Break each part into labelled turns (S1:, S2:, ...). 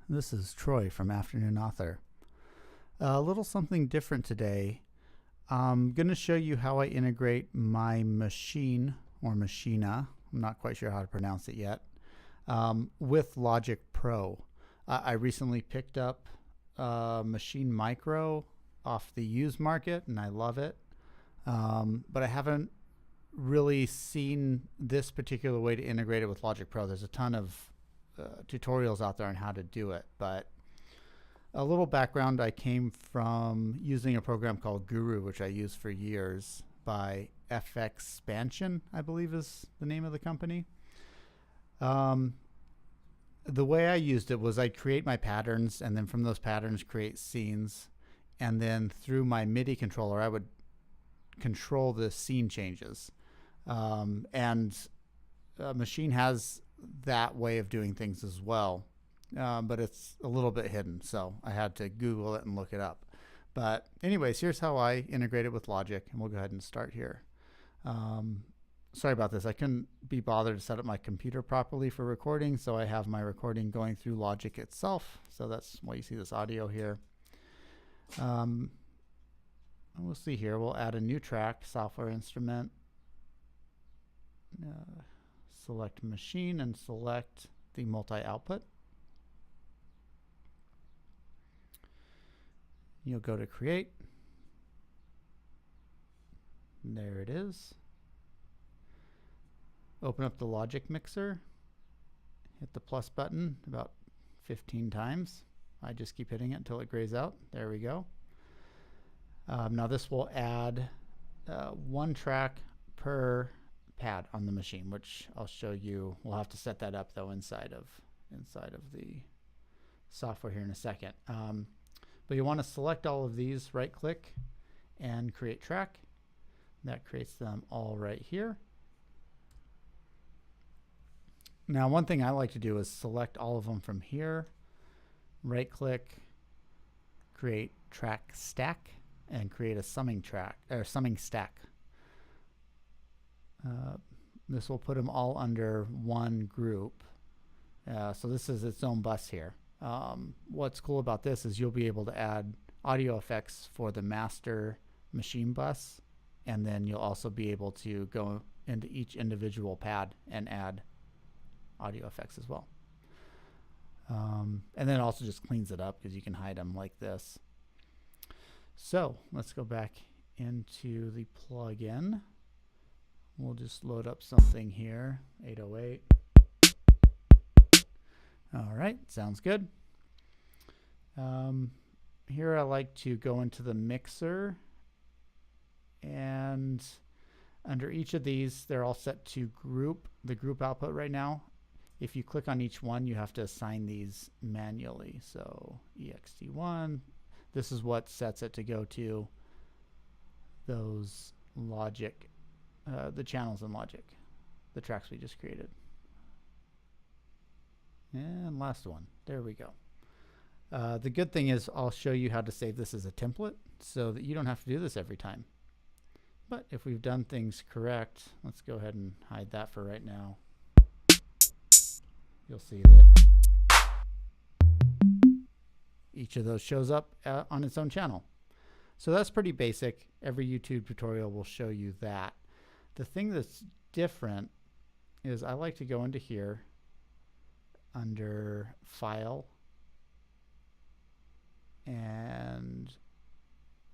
S1: This is Troy from Afternoon Author. A little something different today. I'm going to show you how I integrate my Maschine or Maschine, I'm not quite sure how to pronounce it yet, with Logic Pro. I recently picked up Maschine Micro off the used market and I love it, but I haven't really seen this particular way to integrate it with Logic Pro. There's a ton of tutorials out there on how to do it, but a little background: I came from using a program called Guru, which I used for years, by FXpansion, I believe is the name of the company. The way I used it was I'd create my patterns, and then from those patterns create scenes, and then through my MIDI controller I would control the scene changes. Maschine has that way of doing things as well, but it's a little bit hidden, so I had to Google it and look it up. But anyways, here's how I integrate it with Logic, and we'll go ahead and start here. Sorry about this, I couldn't be bothered to set up my computer properly for recording, so I have my recording going through Logic itself, so that's why you see this audio here. We'll see here, we'll add a new track, software instrument, select Maschine and select the multi-output. You'll go to create. There it is. Open up the Logic mixer. Hit the plus button about 15 times. I just keep hitting it until it grays out. There we go. Now this will add one track per pad on the machine, which I'll show you. We'll have to set that up though inside of the software here in a second. But you want to select all of these, right click and create track. That creates them all right here. Now one thing I like to do is select all of them from here, right click, create track stack, and create a summing track or summing stack. This will put them all under one group. So this is its own bus here. What's cool about this is you'll be able to add audio effects for the master Maschine bus, and then you'll also be able to go into each individual pad and add audio effects as well. And then it also just cleans it up because you can hide them like this. So let's go back into the plugin. We'll just load up something here, 808. All right, sounds good. Here I like to go into the mixer, and under each of these, they're all set to the group output right now. If you click on each one, you have to assign these manually. So ext1, this is what sets it to go to those Logic, the channels in Logic, the tracks we just created. And last one, there we go. The good thing is I'll show you how to save this as a template so that you don't have to do this every time. But if we've done things correct, let's go ahead and hide that for right now. You'll see that each of those shows up on its own channel. So that's pretty basic. Every YouTube tutorial will show you that. The thing that's different is I like to go into here under File, and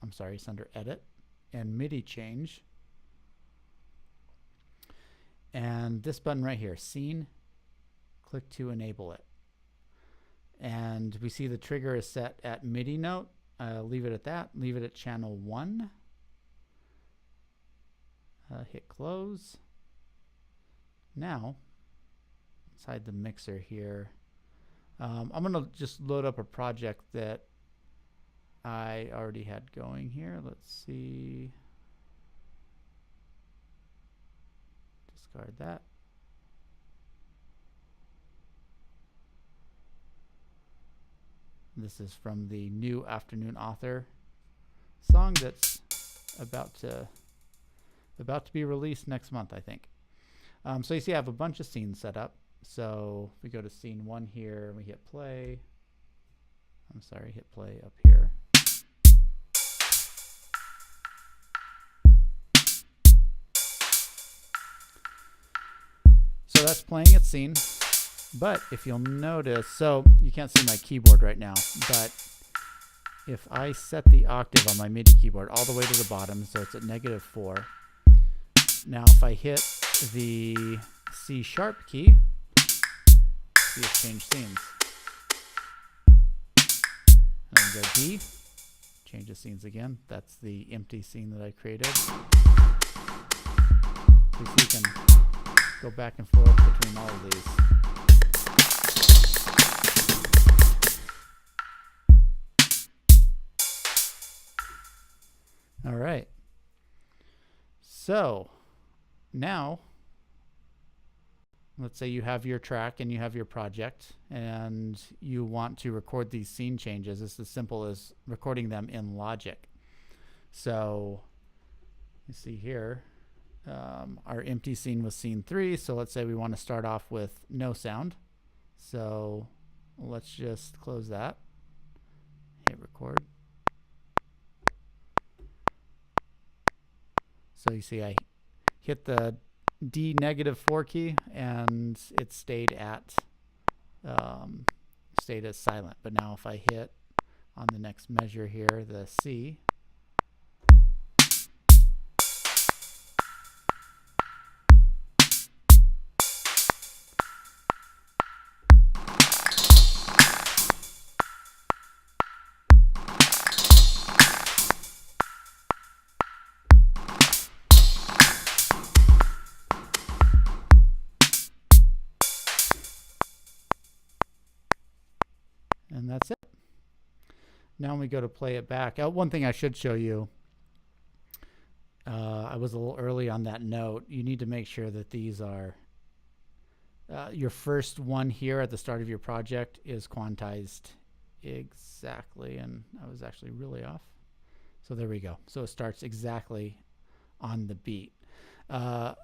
S1: it's under Edit and MIDI Change, and this button right here, Scene, click to enable it. And we see the trigger is set at MIDI note. Leave it at that. Leave it at channel 1. Hit close. Now, inside the mixer here, I'm going to just load up a project that I already had going here. Let's see. Discard that. This is from the new Afternoon Author song that's about to be released next month, I think. So you see I have a bunch of scenes set up. So if we go to scene 1 here and we hit play, I'm sorry, hit play up here. So that's playing its scene. But if you'll notice, so you can't see my keyboard right now, but if I set the octave on my MIDI keyboard all the way to the bottom, so it's at -4. Now if I hit the C# key, see it's changed scenes. And then go D, change the scenes again. That's the empty scene that I created. So you can go back and forth between all of these. All right. So now, let's say you have your track and you have your project and you want to record these scene changes. It's as simple as recording them in Logic. So you see here, our empty scene was scene 3. So let's say we want to start off with no sound. So let's just close that, hit record. So you see I hit the D -4 key and it stayed at stayed as silent. But now if I hit on the next measure here, the C, and that's it. Now when we go to play it back, one thing I should show you, I was a little early on that note. You need to make sure that these are, your first one here at the start of your project is quantized exactly, and I was actually really off. So there we go. So it starts exactly on the beat. A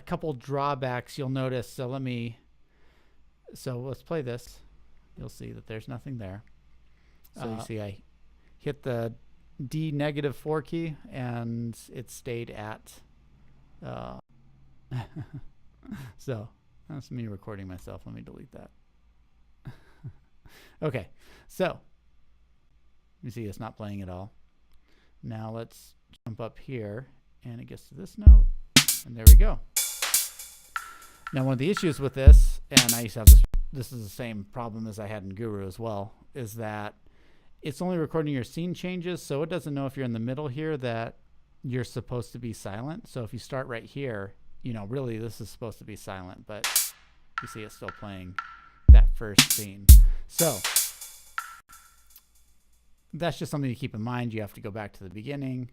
S1: couple drawbacks you'll notice. So let's play this. You'll see that there's nothing there. So you see I hit the D -4 key and it stayed at so that's me recording myself. Let me delete that. Okay, so you see it's not playing at all. Now let's jump up here and it gets to this note, and there we go. Now one of the issues with this, and I used to have this is the same problem as I had in Guru as well, is that it's only recording your scene changes, so it doesn't know if you're in the middle here that you're supposed to be silent. So if you start right here, you know, really this is supposed to be silent, but you see it's still playing that first scene. So that's just something to keep in mind. You have to go back to the beginning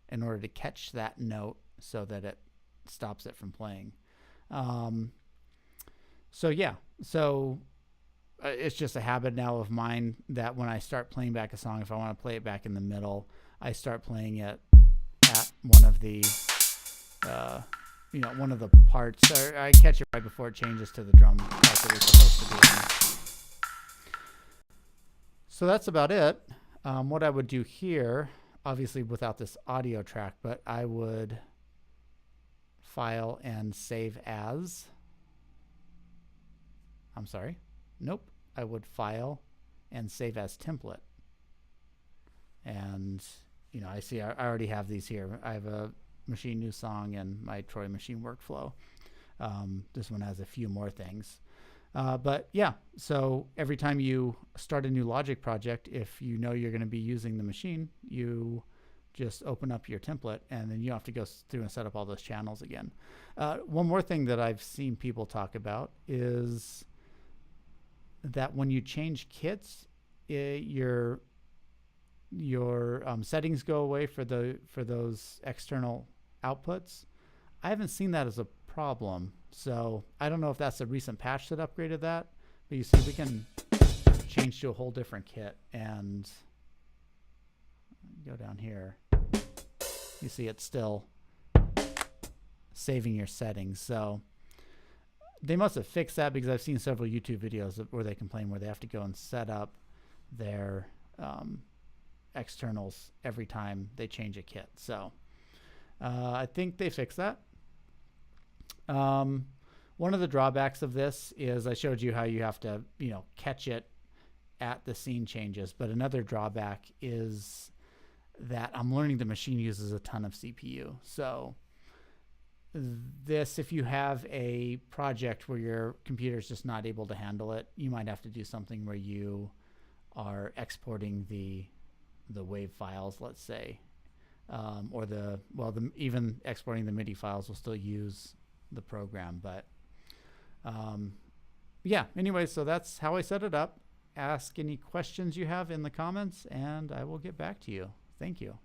S1: in order to catch that note so that it stops it from playing. So yeah, so it's just a habit now of mine that when I start playing back a song, if I want to play it back in the middle, I start playing it at one of the, one of the parts, or I catch it right before it changes to the drum part that it's supposed to be in. So that's about it. What I would do here, obviously without this audio track, but I would file and save as. I'm sorry. Nope. I would file and save as template. And, you know, I see I already have these here. I have a Maschine new song and my Troy Maschine workflow. This one has a few more things. But yeah, so every time you start a new Logic project, if you know you're going to be using the Maschine, you just open up your template and then you don't have to go through and set up all those channels again. One more thing that I've seen people talk about is that when you change kits, your settings go away for those external outputs. I haven't seen that as a problem, so I don't know if that's a recent patch that upgraded that, but you see we can change to a whole different kit and go down here. You see it's still saving your settings. So they must have fixed that, because I've seen several YouTube videos where they complain where they have to go and set up their externals every time they change a kit. So I think they fixed that. One of the drawbacks of this is I showed you how you have to, catch it at the scene changes. But another drawback is that I'm learning the Maschine uses a ton of CPU. So this, if you have a project where your computer's just not able to handle it, you might have to do something where you are exporting the WAV files, let's say, or even exporting the MIDI files will still use the program. But yeah, anyway, so that's how I set it up. Ask any questions you have in the comments, and I will get back to you. Thank you.